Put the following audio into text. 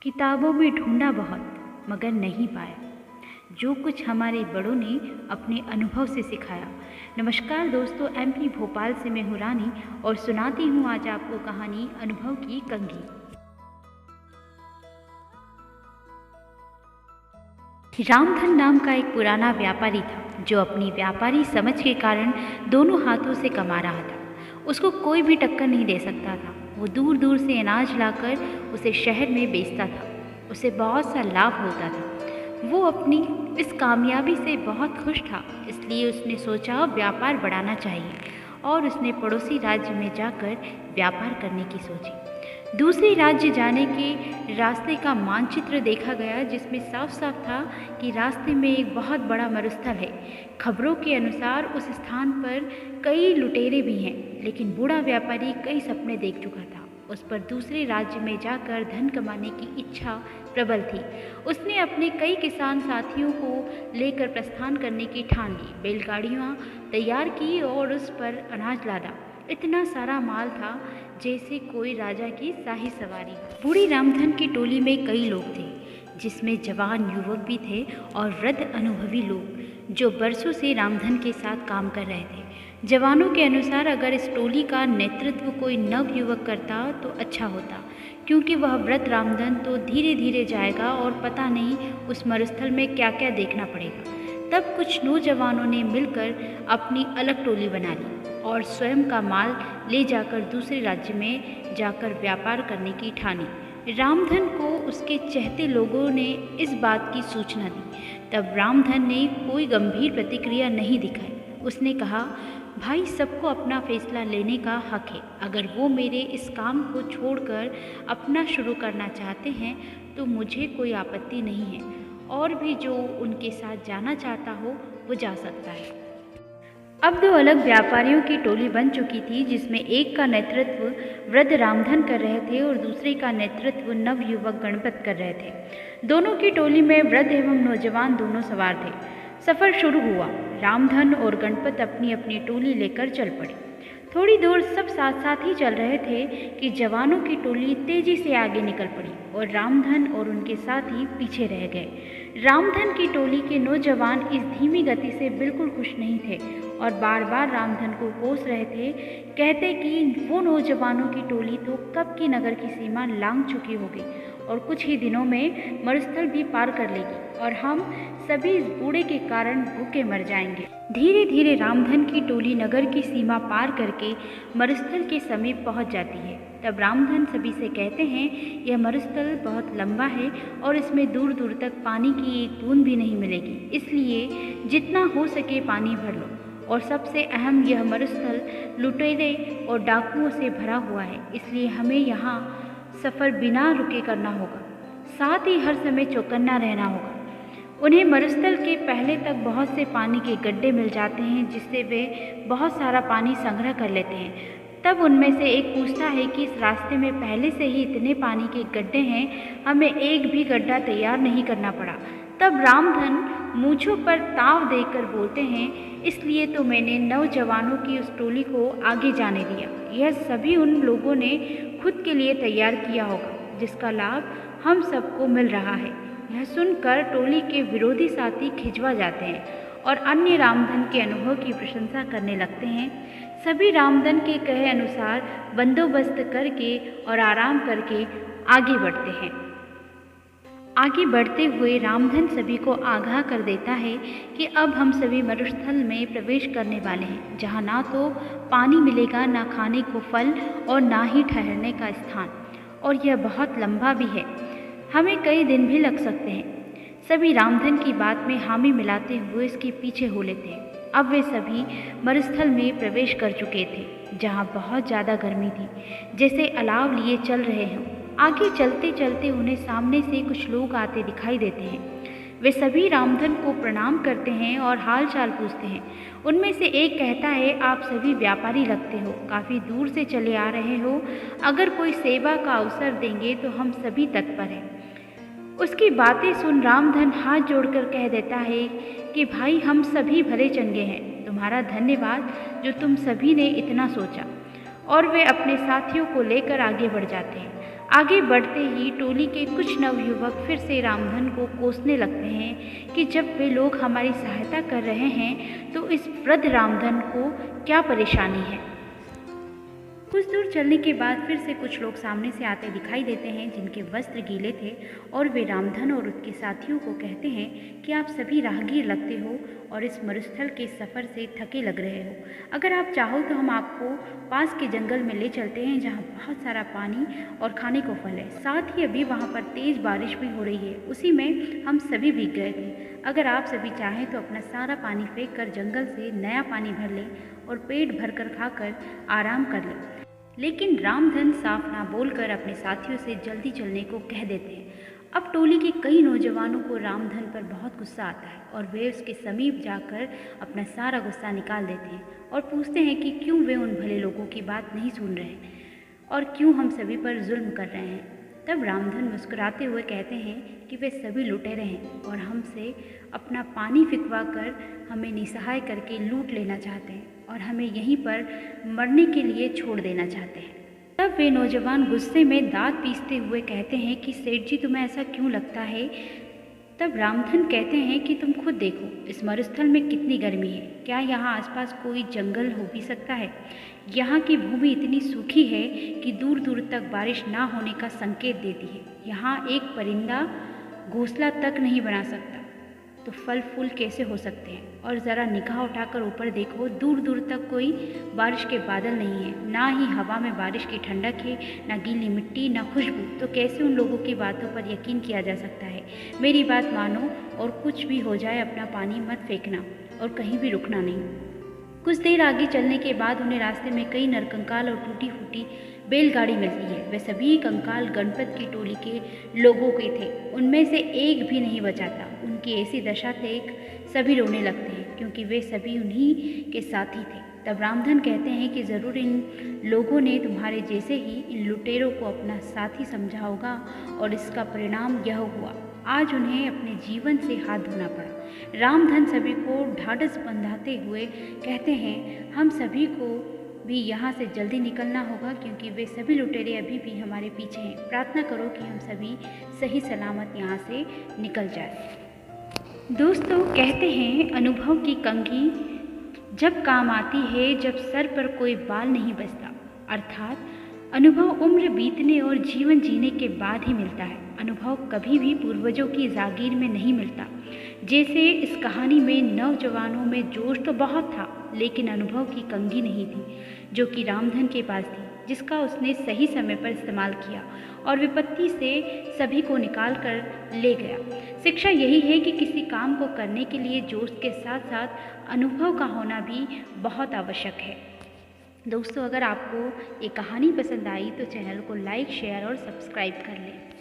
किताबों में ढूंढा बहुत मगर नहीं पाया, जो कुछ हमारे बड़ों ने अपने अनुभव से सिखाया। नमस्कार दोस्तों, एमपी भोपाल से मैं हूँ रानी और सुनाती हूँ आज आपको कहानी अनुभव की कंघी। रामधन नाम का एक पुराना व्यापारी था जो अपनी व्यापारी समझ के कारण दोनों हाथों से कमा रहा था। उसको कोई भी टक्कर नहीं दे सकता था। वो दूर दूर से अनाज लाकर उसे शहर में बेचता था। उसे बहुत सा लाभ होता था। वो अपनी इस कामयाबी से बहुत खुश था, इसलिए उसने सोचा व्यापार बढ़ाना चाहिए और उसने पड़ोसी राज्य में जाकर व्यापार करने की सोची। दूसरे राज्य जाने के रास्ते का मानचित्र देखा गया, जिसमें साफ साफ था कि रास्ते में एक बहुत बड़ा मरुस्थल है। खबरों के अनुसार उस स्थान पर कई लुटेरे भी हैं, लेकिन बूढ़ा व्यापारी कई सपने देख चुका था। उस पर दूसरे राज्य में जाकर धन कमाने की इच्छा प्रबल थी। उसने अपने कई किसान साथियों को लेकर प्रस्थान करने की ठान ली। बैलगाड़ियाँ तैयार की और उस पर अनाज लादा। इतना सारा माल था जैसे कोई राजा की शाही सवारी। बूढ़ी रामधन की टोली में कई लोग थे, जिसमें जवान युवक भी थे और वृद्ध अनुभवी लोग जो बरसों से रामधन के साथ काम कर रहे थे। जवानों के अनुसार अगर इस टोली का नेतृत्व कोई नव युवक करता तो अच्छा होता, क्योंकि वह वृद्ध रामधन तो धीरे धीरे जाएगा और पता नहीं उस मरुस्थल में क्या क्या देखना पड़ेगा। तब कुछ नौजवानों ने मिलकर अपनी अलग टोली बना ली और स्वयं का माल ले जाकर दूसरे राज्य में जाकर व्यापार करने की ठानी। रामधन को उसके चहते लोगों ने इस बात की सूचना दी। तब रामधन ने कोई गंभीर प्रतिक्रिया नहीं दिखाई। उसने कहा, भाई, सबको अपना फैसला लेने का हक है। अगर वो मेरे इस काम को छोड़कर अपना शुरू करना चाहते हैं तो मुझे कोई आपत्ति नहीं है, और भी जो उनके साथ जाना चाहता हो वो जा सकता है। अब दो अलग व्यापारियों की टोली बन चुकी थी, जिसमें एक का नेतृत्व वृद्ध रामधन कर रहे थे और दूसरे का नेतृत्व नवयुवक गणपत कर रहे थे। दोनों की टोली में वृद्ध एवं नौजवान दोनों सवार थे। सफ़र शुरू हुआ। रामधन और गणपत अपनी अपनी टोली लेकर चल पड़े। थोड़ी दूर सब साथ साथ ही चल रहे थे कि जवानों की टोली तेजी से आगे निकल पड़ी और रामधन और उनके साथी पीछे रह गए। रामधन की टोली के नौजवान इस धीमी गति से बिल्कुल खुश नहीं थे और बार बार रामधन को कोस रहे थे, कहते कि वो नौजवानों की टोली तो कब की नगर की सीमा लांघ चुकी होगी और कुछ ही दिनों में मरुस्थल भी पार कर लेगी और हम सभी इस बूढ़े के कारण भूखे मर जाएंगे। धीरे धीरे रामधन की टोली नगर की सीमा पार करके मरुस्थल के समीप पहुंच जाती है। तब रामधन सभी से कहते हैं, यह मरुस्थल बहुत लंबा है और इसमें दूर दूर तक पानी की एक बूंद भी नहीं मिलेगी, इसलिए जितना हो सके पानी भर लो। और सबसे अहम, यह मरुस्थल लुटेरे और डाकुओं से भरा हुआ है, इसलिए हमें यहाँ सफ़र बिना रुके करना होगा। साथ ही हर समय चौकन्ना रहना होगा। उन्हें मरुस्थल के पहले तक बहुत से पानी के गड्ढे मिल जाते हैं, जिससे वे बहुत सारा पानी संग्रह कर लेते हैं। तब उनमें से एक पूछता है कि इस रास्ते में पहले से ही इतने पानी के गड्ढे हैं, हमें एक भी गड्ढा तैयार नहीं करना पड़ा। तब रामधन मूंछों पर ताव देकर बोलते हैं, इसलिए तो मैंने नौजवानों की उस टोली को आगे जाने दिया। यह सभी उन लोगों ने खुद के लिए तैयार किया होगा, जिसका लाभ हम सबको मिल रहा है। यह सुनकर टोली के विरोधी साथी खिंचवा जाते हैं और अन्य रामधन के अनुभव की प्रशंसा करने लगते हैं। सभी रामधन के कहे अनुसार बंदोबस्त करके और आराम करके आगे बढ़ते हैं। आगे बढ़ते हुए रामधन सभी को आगाह कर देता है कि अब हम सभी मरुस्थल में प्रवेश करने वाले हैं, जहाँ ना तो पानी मिलेगा, ना खाने को फल और ना ही ठहरने का स्थान, और यह बहुत लंबा भी है, हमें कई दिन भी लग सकते हैं। सभी रामधन की बात में हामी मिलाते हुए इसके पीछे हो लेते हैं। अब वे सभी मरुस्थल में प्रवेश कर चुके थे, जहाँ बहुत ज़्यादा गर्मी थी, जैसे अलाव लिए चल रहे हों। आगे चलते चलते उन्हें सामने से कुछ लोग आते दिखाई देते हैं। वे सभी रामधन को प्रणाम करते हैं और हाल चाल पूछते हैं। उनमें से एक कहता है, आप सभी व्यापारी लगते हो, काफ़ी दूर से चले आ रहे हो, अगर कोई सेवा का अवसर देंगे तो हम सभी तत्पर हैं। उसकी बातें सुन रामधन हाथ जोड़कर कह देता है कि भाई, हम सभी भले चंगे हैं, तुम्हारा धन्यवाद जो तुम सभी ने इतना सोचा। और वे अपने साथियों को लेकर आगे बढ़ जाते हैं। आगे बढ़ते ही टोली के कुछ नवयुवक फिर से रामधन को कोसने लगते हैं कि जब वे लोग हमारी सहायता कर रहे हैं तो इस वृद्ध रामधन को क्या परेशानी है। कुछ दूर चलने के बाद फिर से कुछ लोग सामने से आते दिखाई देते हैं जिनके वस्त्र गीले थे और वे रामधन और उसके साथियों को कहते हैं कि आप सभी राहगीर लगते हो और इस मरुस्थल के सफ़र से थके लग रहे हो। अगर आप चाहो तो हम आपको पास के जंगल में ले चलते हैं जहाँ बहुत सारा पानी और खाने को फल है। साथ ही अभी वहाँ पर तेज़ बारिश भी हो रही है, उसी में हम सभी भीग गए थे। अगर आप सभी चाहें तो अपना सारा पानी फेंक कर जंगल से नया पानी भर लें और पेट भर कर खाकर आराम कर लें। लेकिन रामधन साफ ना बोलकर अपने साथियों से जल्दी चलने को कह देते हैं। अब टोली के कई नौजवानों को रामधन पर बहुत गुस्सा आता है और वे उसके समीप जाकर अपना सारा गुस्सा निकाल देते हैं और पूछते हैं कि क्यों वे उन भले लोगों की बात नहीं सुन रहे और क्यों हम सभी पर जुल्म कर रहे हैं। तब रामधन मुस्कुराते हुए कहते हैं कि वे सभी लुटेरे हैं और हमसे अपना पानी फिकवा कर हमें निसहाय करके लूट लेना चाहते हैं और हमें यहीं पर मरने के लिए छोड़ देना चाहते हैं। तब वे नौजवान गुस्से में दांत पीसते हुए कहते हैं कि सेठ जी तुम्हें ऐसा क्यों लगता है। तब रामधन कहते हैं कि तुम खुद देखो इस मरुस्थल में कितनी गर्मी है, क्या यहाँ आसपास कोई जंगल हो भी सकता है। यहाँ की भूमि इतनी सूखी है कि दूर दूर तक बारिश ना होने का संकेत देती है। यहाँ एक परिंदा घोंसला तक नहीं बना सकता तो फल फूल कैसे हो सकते हैं। और ज़रा निगाह उठाकर ऊपर देखो, दूर दूर तक कोई बारिश के बादल नहीं है, ना ही हवा में बारिश की ठंडक है, ना गीली मिट्टी, ना खुशबू। तो कैसे उन लोगों की बातों पर यकीन किया जा सकता है। मेरी बात मानो और कुछ भी हो जाए अपना पानी मत फेंकना और कहीं भी रुकना नहीं। कुछ देर आगे चलने के बाद उन्हें रास्ते में कई नरकंकाल और टूटी फूटी बैलगाड़ी मिलती है। वे सभी कंकाल गणपत की टोली के लोगों के थे, उनमें से एक भी नहीं बचा था। उनकी ऐसी दशा देख सभी रोने लगते हैं क्योंकि वे सभी उन्हीं के साथी थे। तब रामधन कहते हैं कि ज़रूर इन लोगों ने तुम्हारे जैसे ही इन लुटेरों को अपना साथी समझा होगा और इसका परिणाम यह हुआ। आज उन्हें अपने जीवन से हाथ धोना पड़ा। रामधन सभी को ढाढ़स बंधाते हुए कहते हैं हम सभी को भी यहाँ से जल्दी निकलना होगा क्योंकि वे सभी लुटेरे अभी भी हमारे पीछे हैं। प्रार्थना करो कि हम सभी सही सलामत यहाँ से निकल जाए। दोस्तों कहते हैं अनुभव की कंघी जब काम आती है जब सर पर कोई बाल नहीं बचता, अर्थात अनुभव उम्र बीतने और जीवन जीने के बाद ही मिलता है। अनुभव कभी भी पूर्वजों की जागीर में नहीं मिलता। जैसे इस कहानी में नौजवानों में जोश तो बहुत था लेकिन अनुभव की कंघी नहीं थी जो कि रामधन के पास थी, जिसका उसने सही समय पर इस्तेमाल किया और विपत्ति से सभी को निकाल कर ले गया। शिक्षा यही है कि किसी काम को करने के लिए जोश के साथ साथ अनुभव का होना भी बहुत आवश्यक है। दोस्तों अगर आपको ये कहानी पसंद आई तो चैनल को लाइक, शेयर और सब्सक्राइब कर लें।